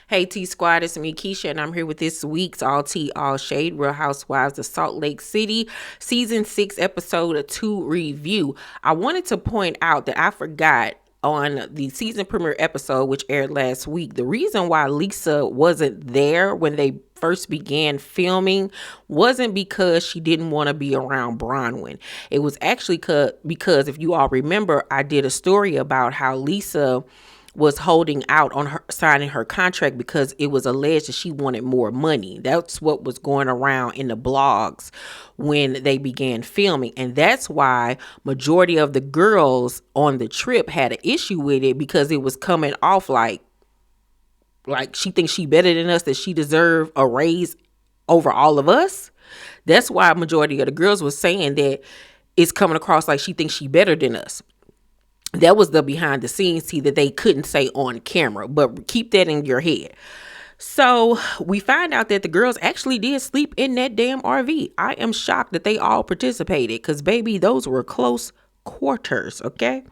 Hey T Squad, it's me Keisha, and I'm here with this week's All Tea All Shade Real Housewives of Salt Lake City Season 6 Episode 2 review. I wanted to point out that I forgot on the season premiere episode, which aired last week, the reason why Lisa wasn't there when they first began filming wasn't because she didn't want to be around Bronwin. It was actually because if you all remember, I did a story about how Lisa was holding out on her signing her contract because it was alleged that she wanted more money. That's what was going around in the blogs when they began filming. And that's why majority of the girls on the trip had an issue with it, because it was coming off like she thinks she better than us, that she deserved a raise over all of us. That's why majority of the girls was saying that it's coming across like she thinks she better than us. That was the behind the scenes tea that they couldn't say on camera, but keep that in your head. So we find out that the girls actually did sleep in that damn RV. I am shocked that they all participated, because baby, those were close quarters. Okay.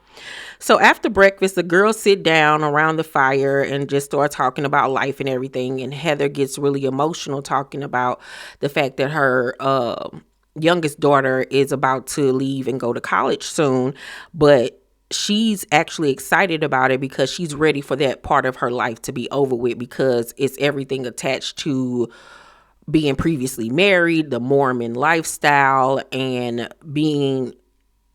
So after breakfast, the girls sit down around the fire and just start talking about life and everything. And Heather gets really emotional talking about the fact that her youngest daughter is about to leave and go to college soon, but she's actually excited about it because she's ready for that part of her life to be over with, because it's everything attached to being previously married, the Mormon lifestyle, and being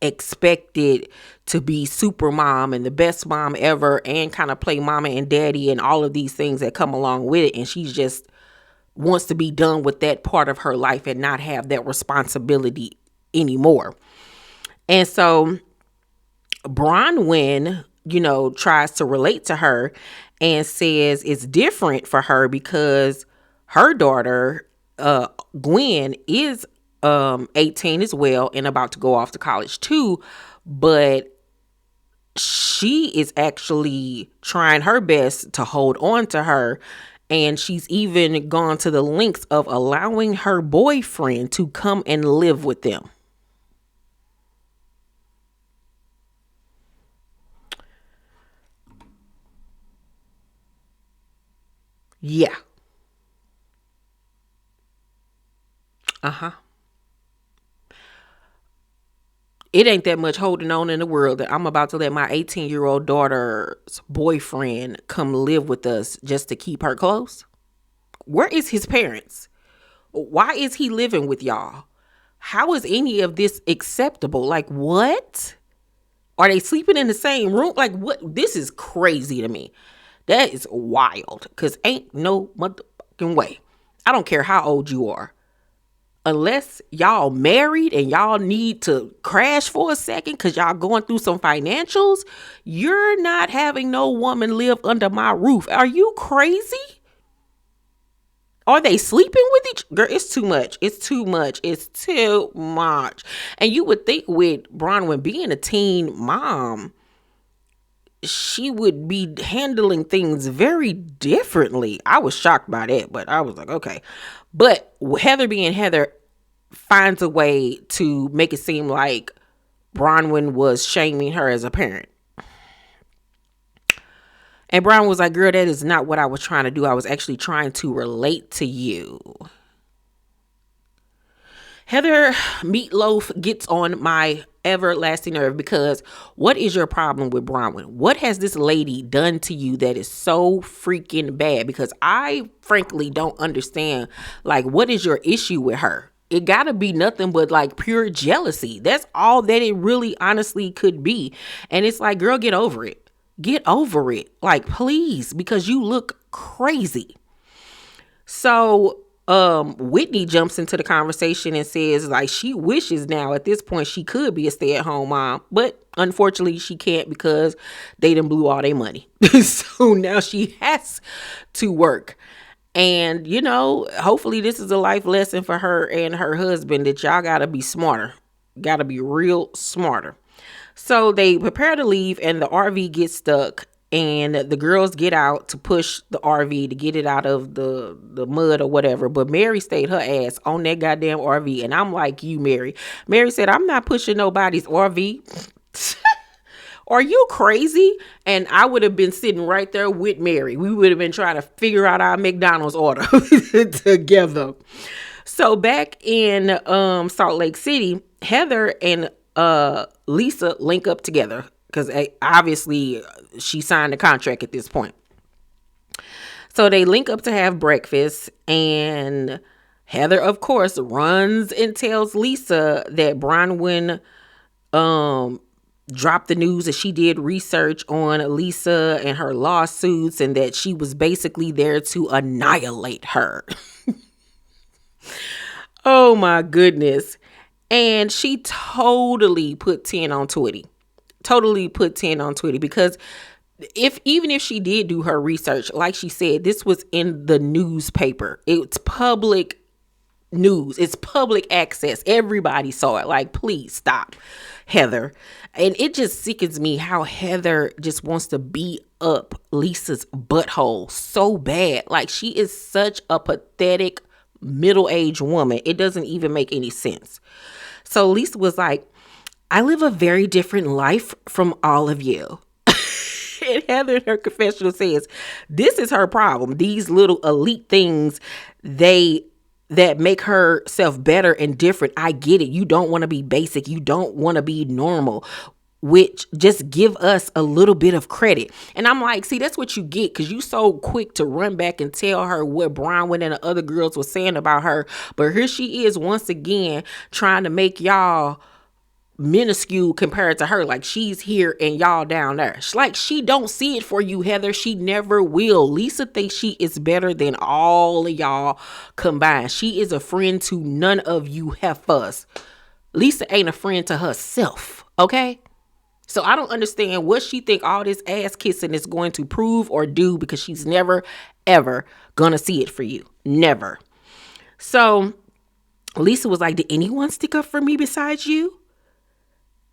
expected to be super mom and the best mom ever, and kind of play mama and daddy and all of these things that come along with it. And she's just wants to be done with that part of her life and not have that responsibility anymore. And so Bronwin, tries to relate to her and says it's different for her because her daughter, Gwen, is 18 as well and about to go off to college too, but she is actually trying her best to hold on to her, and she's even gone to the lengths of allowing her boyfriend to come and live with them. Yeah. Uh-huh. It ain't that much holding on in the world that I'm about to let my 18-year-old daughter's boyfriend come live with us just to keep her close. Where is his parents? Why is he living with y'all? How is any of this acceptable? Like, what? Are they sleeping in the same room? Like, what? This is crazy to me. That is wild, because ain't no motherfucking way. I don't care how old you are. Unless y'all married and y'all need to crash for a second because y'all going through some financials, you're not having no woman live under my roof. Are you crazy? Are they sleeping with each girl? It's too much. It's too much. It's too much. And you would think with Bronwyn being a teen mom, she would be handling things very differently. I was shocked by that, but I was like, okay. But Heather being Heather finds a way to make it seem like Bronwyn was shaming her as a parent. And Bronwyn was like, girl, that is not what I was trying to do. I was actually trying to relate to you. Heather Meatloaf gets on my everlasting nerve, because what is your problem with Bronwyn? What has this lady done to you that is so freaking bad? Because I frankly don't understand, like, what is your issue with her? It gotta be nothing but like pure jealousy. That's all that it really honestly could be. And it's like, girl, get over it. Get over it. Like, please, because you look crazy. So Whitney jumps into the conversation and says, like, she wishes now at this point she could be a stay-at-home mom, but unfortunately she can't because they done blew all their money. So now she has to work. And, hopefully this is a life lesson for her and her husband, that y'all gotta be smarter. Gotta be real smarter. So they prepare to leave, and the RV gets stuck, and the girls get out to push the RV to get it out of the mud or whatever. But Mary stayed her ass on that goddamn RV. And I'm like, you, Mary. Mary said, I'm not pushing nobody's RV. Are you crazy? And I would have been sitting right there with Mary. We would have been trying to figure out our McDonald's order together. So back in Salt Lake City, Heather and Lisa link up together because obviously she signed a contract at this point. So they link up to have breakfast, and Heather, of course, runs and tells Lisa that Bronwin dropped the news that she did research on Lisa and her lawsuits and that she was basically there to annihilate her. Oh my goodness. And she totally put 10 on Twitty. Totally put 10 on Twitty because even if she did do her research, like she said, this was in the newspaper. It's public news. It's public access. Everybody saw it. Like, please stop, Heather. And it just sickens me how Heather just wants to beat up Lisa's butthole so bad. Like, she is such a pathetic middle-aged woman. It doesn't even make any sense. So Lisa was like, I live a very different life from all of you. And Heather in her confessional says, this is her problem. These little elite things, that make herself better and different. I get it. You don't want to be basic. You don't want to be normal, which just give us a little bit of credit. And I'm like, see, that's what you get because you so quick to run back and tell her what Bronwyn and the other girls were saying about her. But here she is once again trying to make y'all minuscule compared to her, like she's here and y'all down there. Like she don't see it for you, Heather. She never will. Lisa thinks she is better than all of y'all combined. She is a friend to none of you heifers. Lisa ain't a friend to herself, okay? So I don't understand what she think all this ass kissing is going to prove or do because she's never, ever gonna see it for you. Never. So Lisa was like, did anyone stick up for me besides you?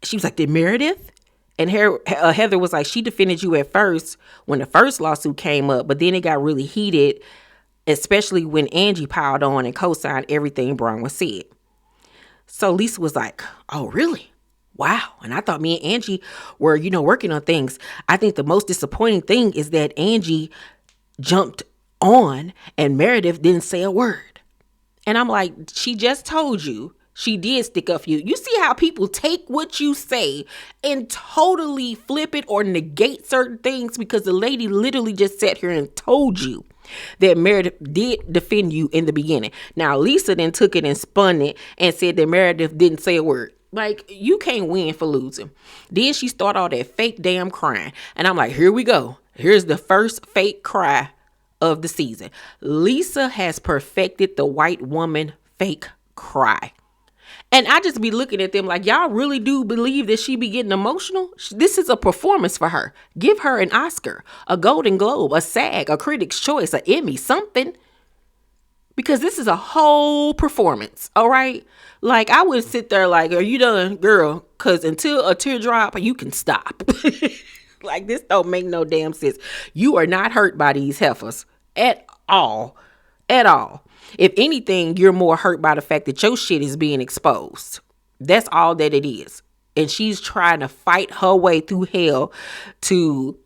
She was like, did Meredith? And Heather was like, she defended you at first when the first lawsuit came up, but then it got really heated, especially when Angie piled on and co-signed everything Bronwyn said. So Lisa was like, oh, really? Wow. And I thought me and Angie were, working on things. I think the most disappointing thing is that Angie jumped on and Meredith didn't say a word. And I'm like, she just told you. She did stick up for you. You see how people take what you say and totally flip it or negate certain things because the lady literally just sat here and told you that Meredith did defend you in the beginning. Now, Lisa then took it and spun it and said that Meredith didn't say a word. Like, you can't win for losing. Then she started all that fake damn crying. And I'm like, here we go. Here's the first fake cry of the season. Lisa has perfected the white woman fake cry. And I just be looking at them like, y'all really do believe that she be getting emotional? This is a performance for her. Give her an Oscar, a Golden Globe, a SAG, a Critics' Choice, an Emmy, something. Because this is a whole performance, all right? Like, I would sit there like, are you done, girl? Because until a teardrop, you can stop. Like, this don't make no damn sense. You are not hurt by these heifers at all. At all. If anything, you're more hurt by the fact that your shit is being exposed. That's all that it is. And she's trying to fight her way through hell to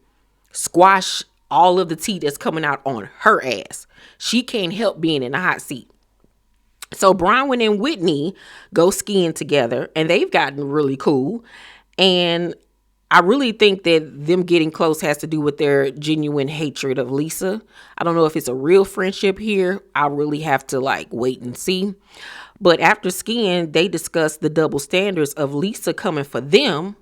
squash all of the tea that's coming out on her ass. She can't help being in the hot seat. So Bronwyn and Whitney go skiing together and they've gotten really cool. And I really think that them getting close has to do with their genuine hatred of Lisa. I don't know if it's a real friendship here. I really have to wait and see. But after skiing, they discussed the double standards of Lisa coming for them.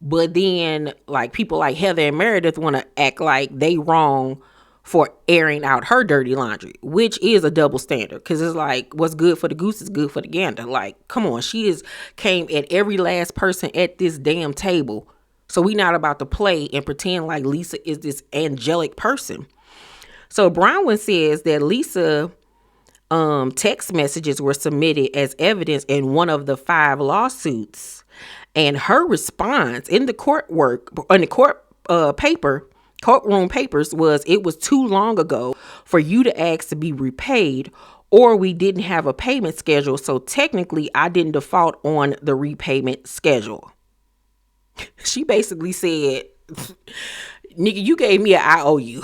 But then people like Heather and Meredith want to act like they wrong for airing out her dirty laundry, which is a double standard. Because it's like, what's good for the goose is good for the gander. Like, come on, she came at every last person at this damn table. So we not about to play and pretend like Lisa is this angelic person. So Bronwyn says that Lisa text messages were submitted as evidence in one of the 5 lawsuits. And her response in the courtroom papers was, it was too long ago for you to ask to be repaid, or we didn't have a payment schedule. So technically I didn't default on the repayment schedule. She basically said, nigga, you gave me an IOU.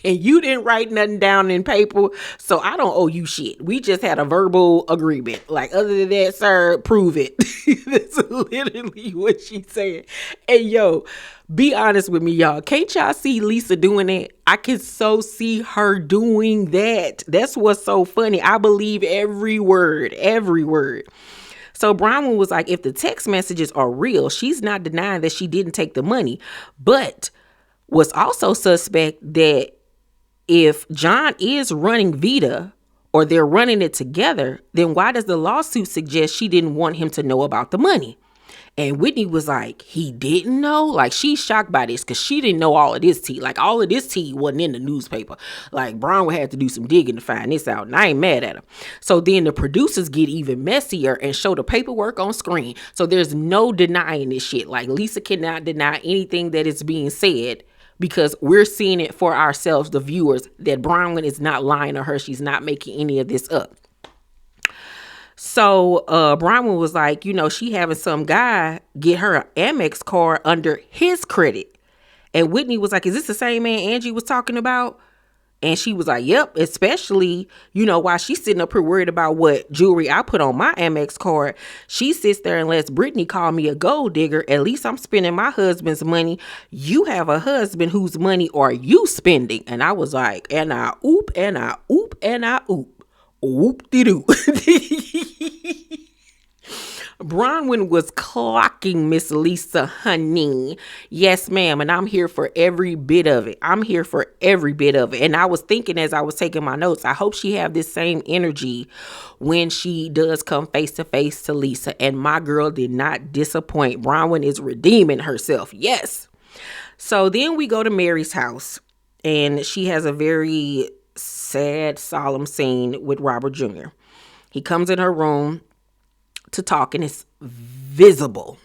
And you didn't write nothing down in paper, so I don't owe you shit. We just had a verbal agreement. Like, other than that, sir, prove it. That's literally what she said. And yo, be honest with me, y'all. Can't y'all see Lisa doing that? I can so see her doing that. That's what's so funny. I believe every word, every word. So Bronwyn was like, if the text messages are real, she's not denying that she didn't take the money. But was also suspect that if John is running Vita, or they're running it together, then why does the lawsuit suggest she didn't want him to know about the money? And Whitney was like, he didn't know? Like, she's shocked by this because she didn't know all of this tea. Like, all of this tea wasn't in the newspaper. Like, Bronwyn had to do some digging to find this out, and I ain't mad at him. So then the producers get even messier and show the paperwork on screen. So there's no denying this shit. Like, Lisa cannot deny anything that is being said, because we're seeing it for ourselves, the viewers, that Bronwyn is not lying to her. She's not making any of this up. So Bronwyn was like, she having some guy get her an Amex card under his credit. And Whitney was like, is this the same man Angie was talking about? And she was like, yep, especially, while she's sitting up here worried about what jewelry I put on my Amex card. She sits there and lets Brittany call me a gold digger. At least I'm spending my husband's money. You have a husband whose money are you spending? And I was like, and I oop, and I oop, and I oop. Oop-de-doo. Bronwyn was clocking Miss Lisa, honey. Yes, ma'am. And I'm here for every bit of it. I'm here for every bit of it. And I was thinking as I was taking my notes, I hope she have this same energy when she does come face to face to Lisa. And my girl did not disappoint. Bronwyn is redeeming herself. Yes. So then we go to Mary's house, and she has a very sad, solemn scene with Robert Jr. He comes in her room to talk, and it's visible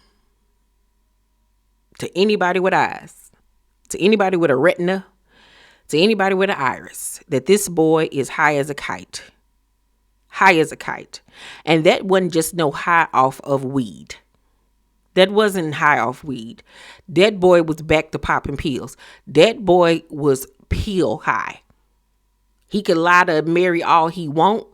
to anybody with eyes, to anybody with a retina, to anybody with an iris, that this boy is high as a kite. High as a kite. And that wasn't just no high off of weed. That wasn't high off weed. That boy was back to popping pills. That boy was pill high. He could lie to Mary all he want,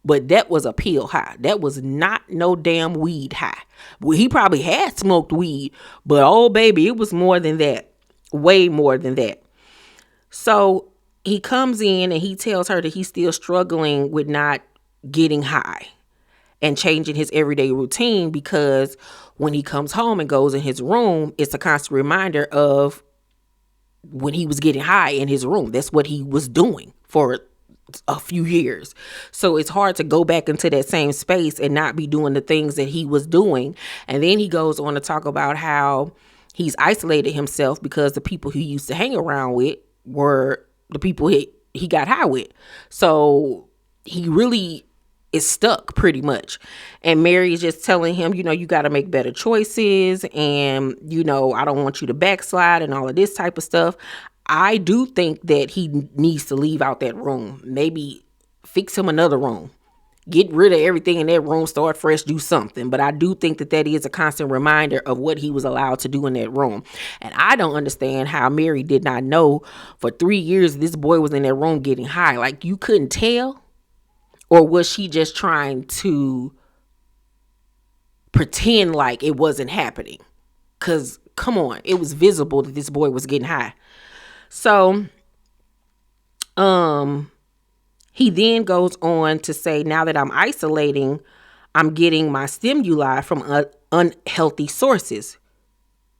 but that was a pill high. That was not no damn weed high. Well, he probably had smoked weed, but oh baby, it was more than that. Way more than that. So he comes in and he tells her that he's still struggling with not getting high and changing his everyday routine, because when he comes home and goes in his room, it's a constant reminder of when he was getting high in his room. That's what he was doing for a few years. So it's hard to go back into that same space and not be doing the things that he was doing. And then he goes on to talk about how he's isolated himself because the people he used to hang around with were the people he got high with. So he really is stuck pretty much. And Mary is just telling him, you got to make better choices. And, I don't want you to backslide and all of this type of stuff. I do think that he needs to leave out that room. Maybe fix him another room. Get rid of everything in that room, start fresh, do something. But I do think that is a constant reminder of what he was allowed to do in that room. And I don't understand how Mary did not know for 3 years this boy was in that room getting high. Like, you couldn't tell? Or was she just trying to pretend like it wasn't happening? Because, come on, it was visible that this boy was getting high. So, he then goes on to say, now that I'm isolating, I'm getting my stimuli from unhealthy sources.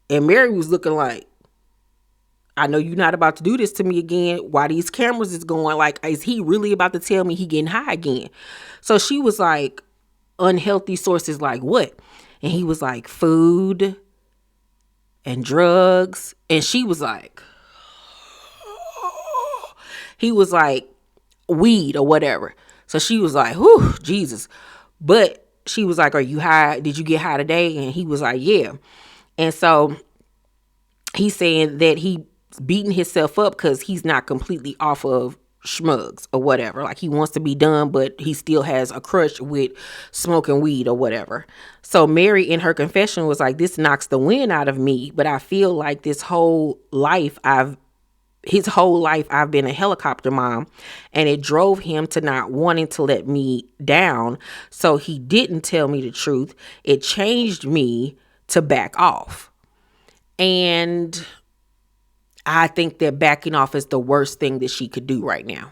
And Mary was looking like, I know you're not about to do this to me again. Why these cameras is going, like, is he really about to tell me he getting high again? So she was like, unhealthy sources like what? And he was like, food and drugs. And she was like, he was like, weed or whatever. So she was like, whew, Jesus. But she was like, are you high? Did you get high today? And he was like, yeah. And so he's saying that he beating himself up because he's not completely off of schmugs or whatever. Like he wants to be done, but he still has a crush with smoking weed or whatever. So Mary in her confession was like, this knocks the wind out of me, but I feel like his whole life I've been a helicopter mom, and it drove him to not wanting to let me down. So he didn't tell me the truth. It changed me to back off. And I think that backing off is the worst thing that she could do right now.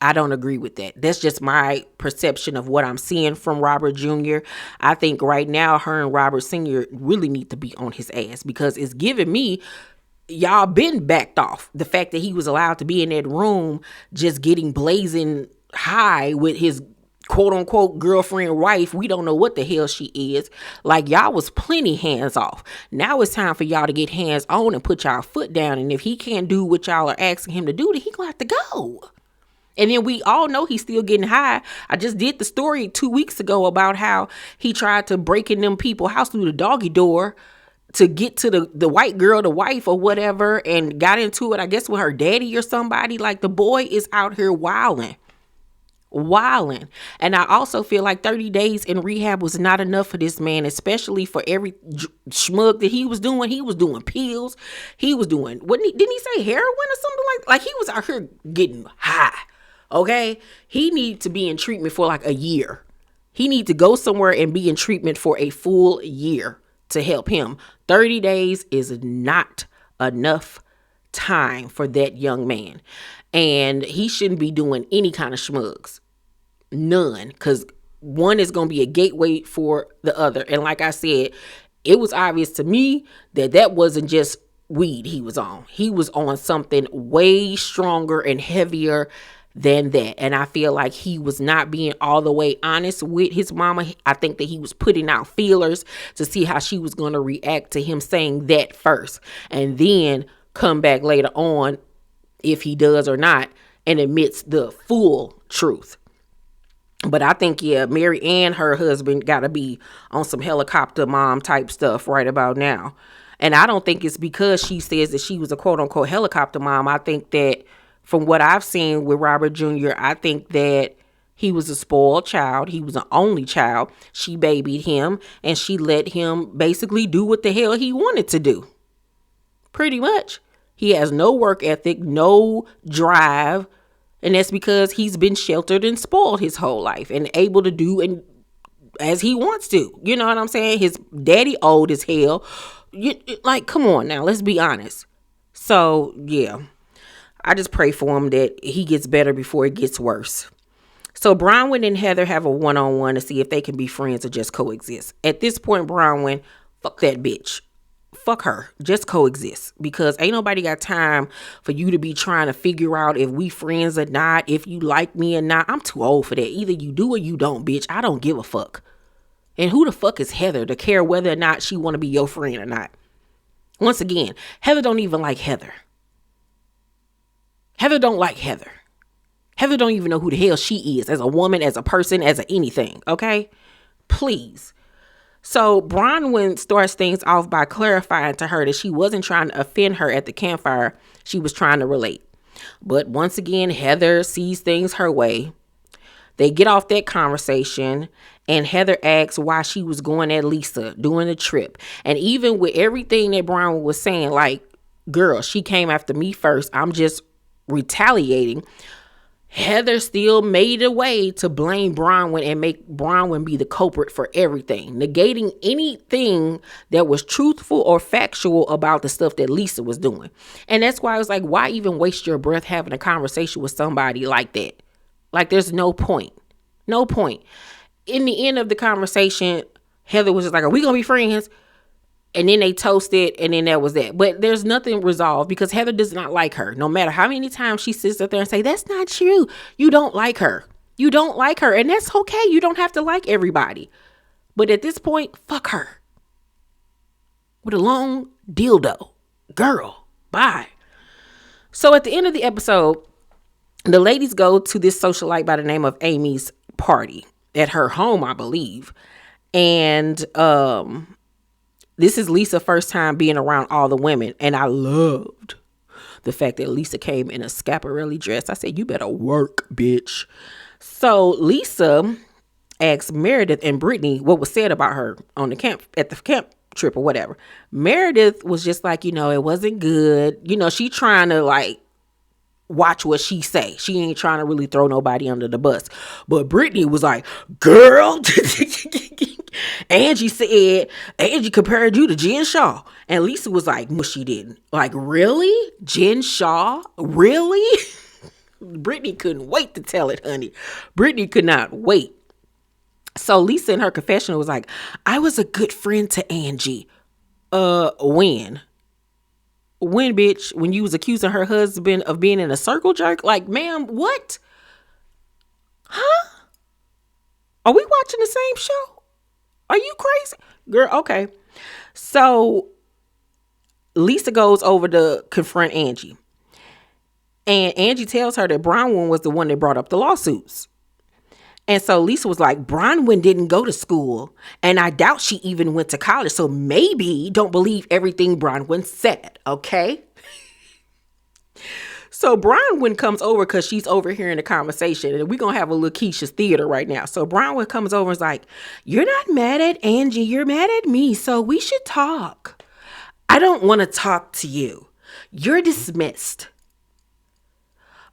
I don't agree with that. That's just my perception of what I'm seeing from Robert Jr. I think right now her and Robert Sr. really need to be on his ass, because it's giving me y'all been backed off. The fact that he was allowed to be in that room just getting blazing high with his quote unquote girlfriend, wife, we don't know what the hell she is. Like, y'all was plenty hands off. Now it's time for y'all to get hands on and put y'all foot down. And if he can't do what y'all are asking him to do, then he gonna have to go. And then we all know he's still getting high. I just did the story 2 weeks ago about how he tried to break in them people's house through the doggy door to get to the white girl, the wife or whatever, and got into it, I guess, with her daddy or somebody. Like, the boy is out here wilding. And I also feel like 30 days in rehab was not enough for this man, especially for every schmug that he was doing. He was doing pills. He was doing, didn't he say heroin or something like he was out here getting high. Okay. He needs to be in treatment for like a year. He needs to go somewhere and be in treatment for a full year to help him. 30 days is not enough time for that young man. And he shouldn't be doing any kind of schmugs. None. Because one is going to be a gateway for the other. And like I said, it was obvious to me that wasn't just weed he was on. He was on something way stronger and heavier than that. And I feel like he was not being all the way honest with his mama. I think that he was putting out feelers to see how she was going to react to him saying that first, and then come back later on, if he does or not, and admits the full truth. But I think, yeah, Mary and her husband got to be on some helicopter mom type stuff right about now. And I don't think it's because she says that she was a quote unquote helicopter mom. I think that from what I've seen with Robert Jr., I think that he was a spoiled child. He was an only child. She babied him, and she let him basically do what the hell he wanted to do. Pretty much. He has no work ethic, no drive, and that's because he's been sheltered and spoiled his whole life and able to do and as he wants to. You know what I'm saying? His daddy old as hell. Like, come on now, let's be honest. So, yeah. I just pray for him that he gets better before it gets worse. So Bronwyn and Heather have a one-on-one to see if they can be friends or just coexist. At this point, Bronwyn, fuck that bitch. Fuck her. Just coexist. Because ain't nobody got time for you to be trying to figure out if we friends or not, if you like me or not. I'm too old for that. Either you do or you don't, bitch. I don't give a fuck. And who the fuck is Heather to care whether or not she want to be your friend or not? Once again, Heather don't even like Heather. Heather don't like Heather. Heather don't even know who the hell she is as a woman, as a person, as a anything. Okay? Please. So Bronwyn starts things off by clarifying to her that she wasn't trying to offend her at the campfire. She was trying to relate. But once again, Heather sees things her way. They get off that conversation, and Heather asks why she was going at Lisa during the trip. And even with everything that Bronwyn was saying, like, girl, she came after me first, I'm just retaliating, Heather still made a way to blame Bronwyn and make Bronwyn be the culprit for everything, negating anything that was truthful or factual about the stuff that Lisa was doing. And that's why I was like, why even waste your breath having a conversation with somebody like that? Like, there's no point. No point. In the end of the conversation, Heather was just like, are we gonna be friends? And then they toasted, and then that was that. But there's nothing resolved because Heather does not like her. No matter how many times she sits up there and say, that's not true. You don't like her. You don't like her. And that's okay. You don't have to like everybody. But at this point, fuck her. With a long dildo. Girl, bye. So at the end of the episode, the ladies go to this socialite by the name of Amy's party at her home, I believe. And, this is Lisa's first time being around all the women, and I loved the fact that Lisa came in a Schiaparelli dress. I said, you better work, bitch. So Lisa asked Meredith and Brittany what was said about her on the camp, at the camp trip or whatever. Meredith was just like, it wasn't good. She trying to like watch what she say. She ain't trying to really throw nobody under the bus. But Brittany was like, girl, Angie compared you to Jen Shaw. And Lisa was like, no, she didn't. Like, really? Jen Shaw? Really? Brittany couldn't wait to tell it, honey. Brittany could not wait. So Lisa in her confessional was like, I was a good friend to Angie. When? When, bitch? When you was accusing her husband of being in a circle jerk? Like, ma'am, what? Huh? Are we watching the same show? Are you crazy? Girl, okay. So Lisa goes over to confront Angie. And Angie tells her that Bronwin was the one that brought up the lawsuits. And so Lisa was like, Bronwin didn't go to school, and I doubt she even went to college. So maybe don't believe everything Bronwin said, okay? So Bronwin comes over because she's overhearing the conversation, and we're going to have a little Keisha's theater right now. So Bronwin comes over and is like, you're not mad at Angie, you're mad at me, so we should talk. I don't want to talk to you. You're dismissed.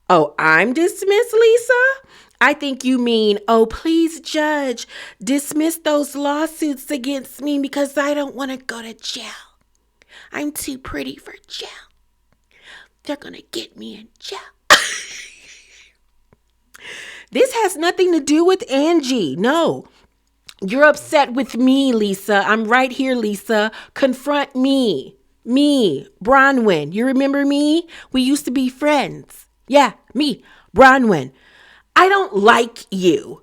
Oh, I'm dismissed, Lisa? I think you mean, oh, please, judge, dismiss those lawsuits against me because I don't want to go to jail. I'm too pretty for jail. They're going to get me in jail. This has nothing to do with Angie. No, you're upset with me, Lisa. I'm right here, Lisa. Confront me. Me, Bronwin. You remember me? We used to be friends. Yeah, me, Bronwin. I don't like you.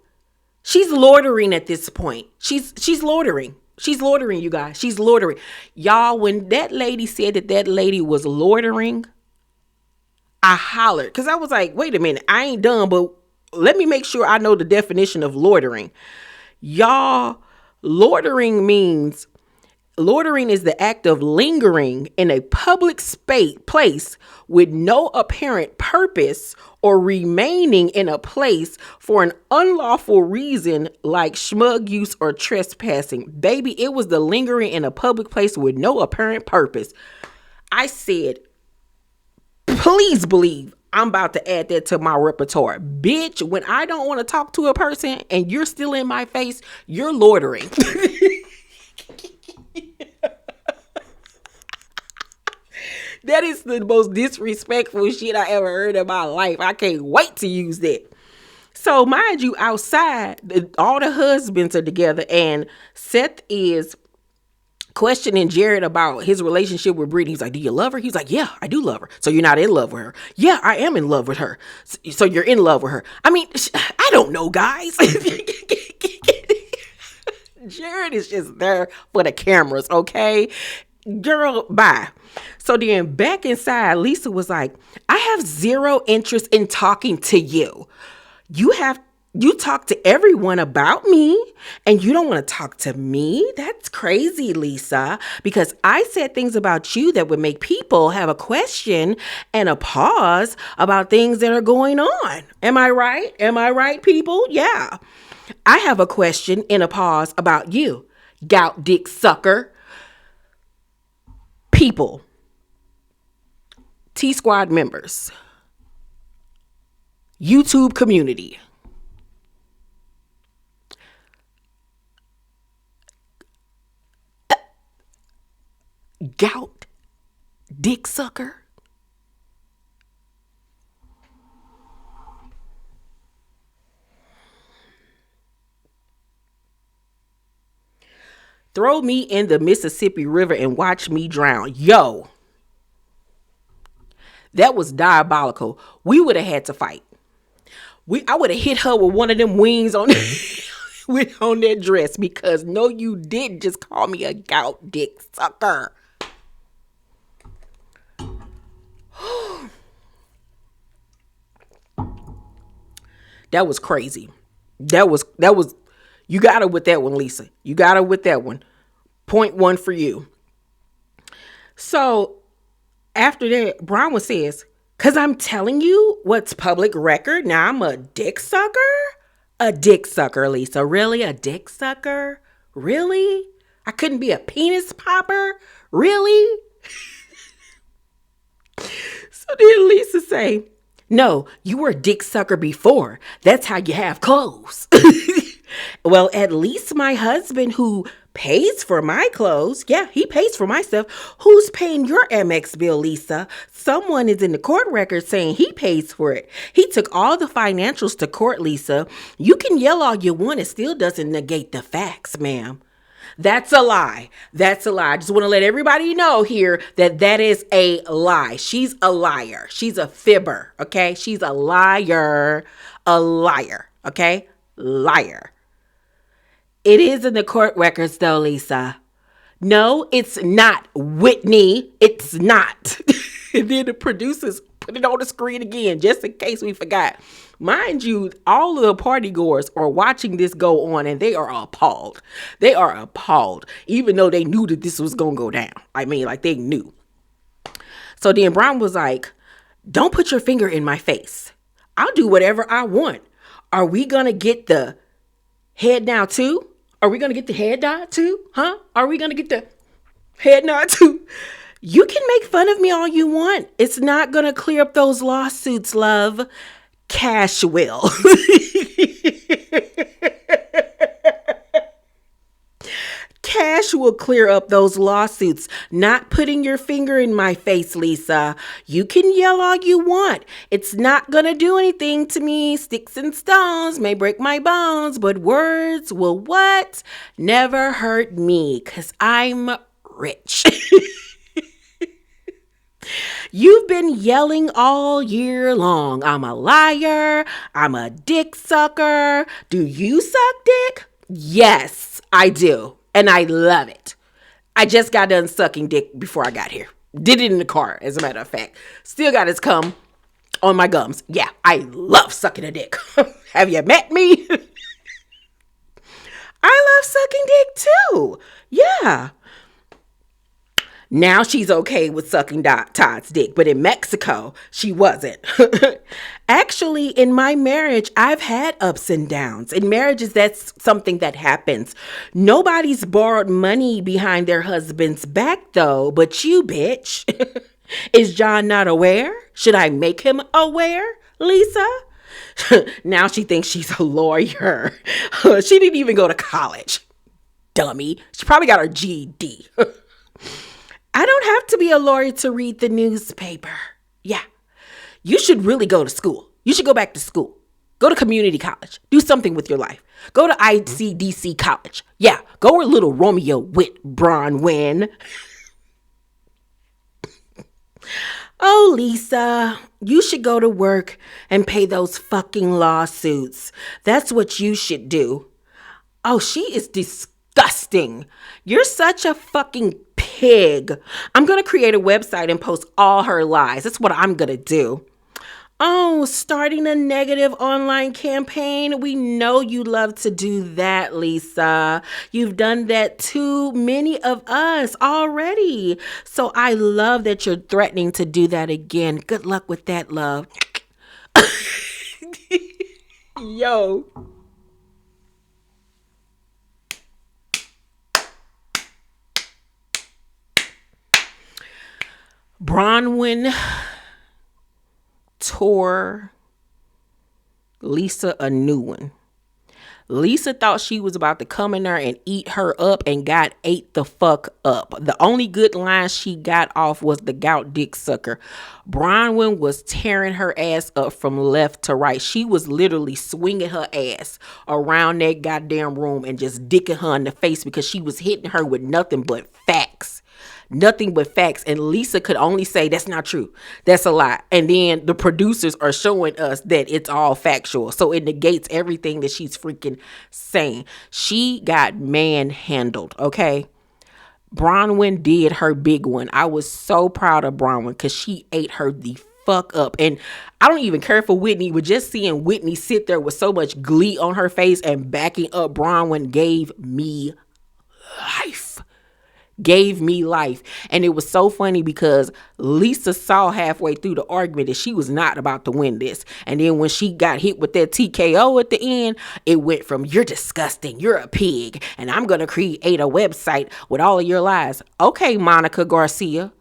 She's loitering at this point. She's loitering. She's loitering, you guys. She's loitering. Y'all, when that lady said that lady was loitering, I hollered. Because I was like, wait a minute. I ain't done, but let me make sure I know the definition of loitering. Y'all, loitering is the act of lingering in a public place with no apparent purpose or remaining in a place for an unlawful reason like smug use or trespassing. Baby, it was the lingering in a public place with no apparent purpose. I said, please believe I'm about to add that to my repertoire. Bitch, when I don't want to talk to a person and you're still in my face, you're loitering. That is the most disrespectful shit I ever heard in my life. I can't wait to use that. So mind you, outside, all the husbands are together and Seth is questioning Jared about his relationship with Brittany. He's like, do you love her? He's like, yeah, I do love her. So you're not in love with her? Yeah, I am in love with her. So you're in love with her. I mean, I don't know, guys. Jared is just there for the cameras, okay? Girl, bye. So then back inside, Lisa was like, I have zero interest in talking to you. You talk to everyone about me and you don't want to talk to me? That's crazy, Lisa, because I said things about you that would make people have a question and a pause about things that are going on. Am I right? Am I right, people? Yeah. I have a question and a pause about you, gout dick sucker. People, T-Squad members, YouTube community, gout dick sucker. Throw me in the Mississippi River and watch me drown. Yo, that was diabolical. We would have had to fight. I would have hit her with one of them wings on on that dress because no, you didn't just call me a gout dick sucker. That was crazy. That was, you got her with that one, Lisa. You got her with that one. Point one for you. So After that, Bronwyn says, "Cause I'm telling you what's public record. Now I'm a dick sucker? A dick sucker, Lisa. Really? A dick sucker? Really? I couldn't be a penis popper? Really?" So then Lisa say, "No, you were a dick sucker before. That's how you have clothes." Well, at least my husband, who pays for my clothes, yeah, he pays for my stuff. Who's paying your Amex bill, Lisa? Someone is in the court record saying he pays for it. He took all the financials to court, Lisa. You can yell all you want, it still doesn't negate the facts, ma'am. That's a lie. That's a lie. I just want to let everybody know here that that is a lie. She's a liar. She's a fibber, okay? She's a liar. A liar, okay? Liar. It is in the court records, though, Lisa. No, it's not, Whitney. It's not. And then the producers put it on the screen again, just in case we forgot. Mind you, all of the party goers are watching this go on, and they are appalled. They are appalled, even though they knew that this was going to go down. I mean, like, they knew. So then Brown was like, "Don't put your finger in my face. I'll do whatever I want. Are we going to get the head now, too? Are we going to get the head nod too? Huh? Are we going to get the head nod too? You can make fun of me all you want. It's not going to clear up those lawsuits, love. Cash will." Cash will clear up those lawsuits. Not putting your finger in my face, Lisa. You can yell all you want. It's not going to do anything to me. Sticks and stones may break my bones, but words will what? Never hurt me, because I'm rich. You've been yelling all year long. I'm a liar. I'm a dick sucker. Do you suck dick? Yes, I do. And I love it. I just got done sucking dick before I got here. Did it in the car, as a matter of fact. Still got his cum on my gums. Yeah, I love sucking a dick. Have you met me? I love sucking dick too. Yeah. Now she's okay with sucking Todd's dick, but in Mexico, she wasn't. Actually, in my marriage, I've had ups and downs. In marriages, that's something that happens. Nobody's borrowed money behind their husband's back, though, but you, bitch. Is John not aware? Should I make him aware, Lisa? Now she thinks she's a lawyer. She didn't even go to college. Dummy. She probably got her GED. I don't have to be a lawyer to read the newspaper. Yeah. You should really go to school. You should go back to school. Go to community college. Do something with your life. Go to ICDC college. Yeah. Go where little Romeo with Bronwin. Oh, Lisa, you should go to work and pay those fucking lawsuits. That's what you should do. Oh, she is disgusting. You're such a fucking pig. I'm going to create a website and post all her lies. That's what I'm going to do. Oh, starting a negative online campaign. We know you love to do that, Lisa. You've done that to many of us already. So I love that you're threatening to do that again. Good luck with that, love. Yo. Bronwin tore Lisa a new one. Lisa thought she was about to come in there and eat her up and got ate the fuck up. The only good line she got off was the GOUT dick sucker. Bronwyn was tearing her ass up from left to right. She was literally swinging her ass around that goddamn room and just dicking her in the face because she was hitting her with nothing but facts. Nothing but facts. And Lisa could only say, that's not true. That's a lie. And then the producers are showing us that it's all factual. So it negates everything that she's freaking saying. She got manhandled, okay? Bronwyn did her big one. I was so proud of Bronwyn because she ate her the fuck up. And I don't even care for Whitney, but just seeing Whitney sit there with so much glee on her face and backing up Bronwyn gave me life. gave me life. And it was so funny because Lisa saw halfway through the argument that she was not about to win this. And then when she got hit with that TKO at the end, it went from you're disgusting, you're a pig, and I'm going to create a website with all of your lies. Okay, Monica Garcia.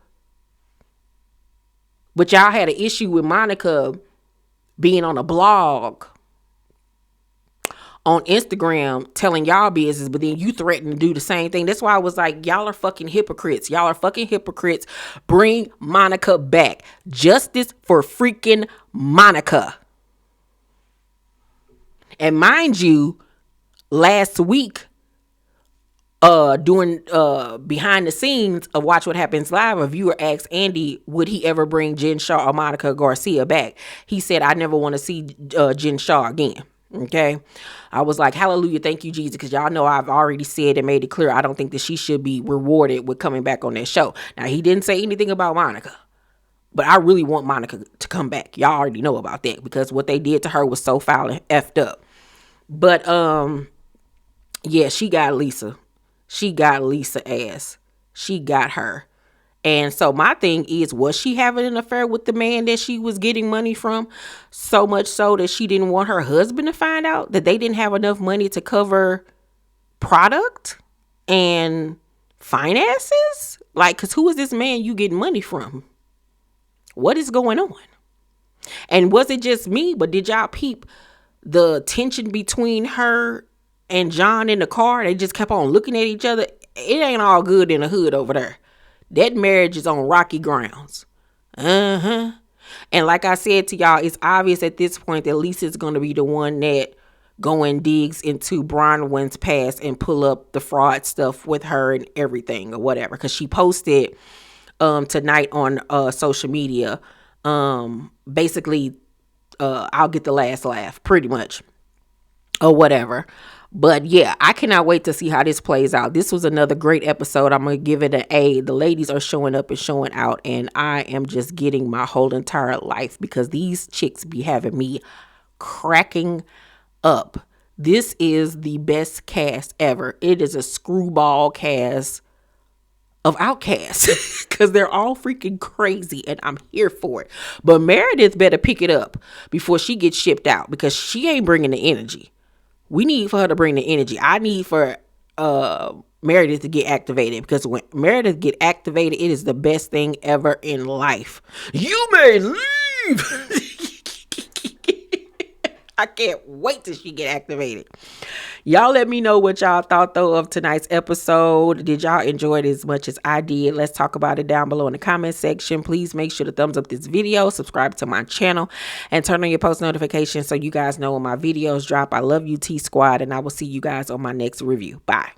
But y'all had an issue with Monica being on a blog on Instagram telling y'all business, but then you threaten to do the same thing. That's why I was like, y'all are fucking hypocrites. Y'all are fucking hypocrites. Bring Monica back. Justice for freaking Monica. And mind you, last week, doing behind the scenes of Watch What Happens Live, a viewer asked Andy, would he ever bring Jen Shaw or Monica Garcia back? He said, I never want to see Jen Shaw again. Okay. I was like, hallelujah, thank you, Jesus, because y'all know I've already said and made it clear I don't think that she should be rewarded with coming back on that show. Now, he didn't say anything about Monica, but I really want Monica to come back. Y'all already know about that because what they did to her was so foul and effed up. But yeah, she got Lisa. She got Lisa ass. She got her. And so my thing is, was she having an affair with the man that she was getting money from? So much so that she didn't want her husband to find out that they didn't have enough money to cover product and finances? Like, because who is this man you getting money from? What is going on? And was it just me? But did y'all peep the tension between her and John in the car? They just kept on looking at each other. It ain't all good in the hood over there. That marriage is on rocky grounds. And like I said to y'all, it's obvious at this point that Lisa's going to be the one that go and digs into Bronwyn's past and pull up the fraud stuff with her and everything or whatever. Because she posted tonight on social media, basically, I'll get the last laugh, pretty much, or whatever. But yeah, I cannot wait to see how this plays out. This was another great episode. I'm going to give it an A. The ladies are showing up and showing out, and I am just getting my whole entire life because these chicks be having me cracking up. This is the best cast ever. It is a screwball cast of outcasts because they're all freaking crazy and I'm here for it. But Meredith better pick it up before she gets shipped out because she ain't bringing the energy. We need for her to bring the energy. I need for Meredith to get activated because when Meredith get activated, it is the best thing ever in life. You may leave. I can't wait till she get activated. Y'all let me know what y'all thought though of tonight's episode. Did y'all enjoy it as much as I did? Let's talk about it down below in the comment section. Please make sure to thumbs up this video, subscribe to my channel, and turn on your post notifications so you guys know when my videos drop. I love you, T Squad, and I will see you guys on my next review. Bye.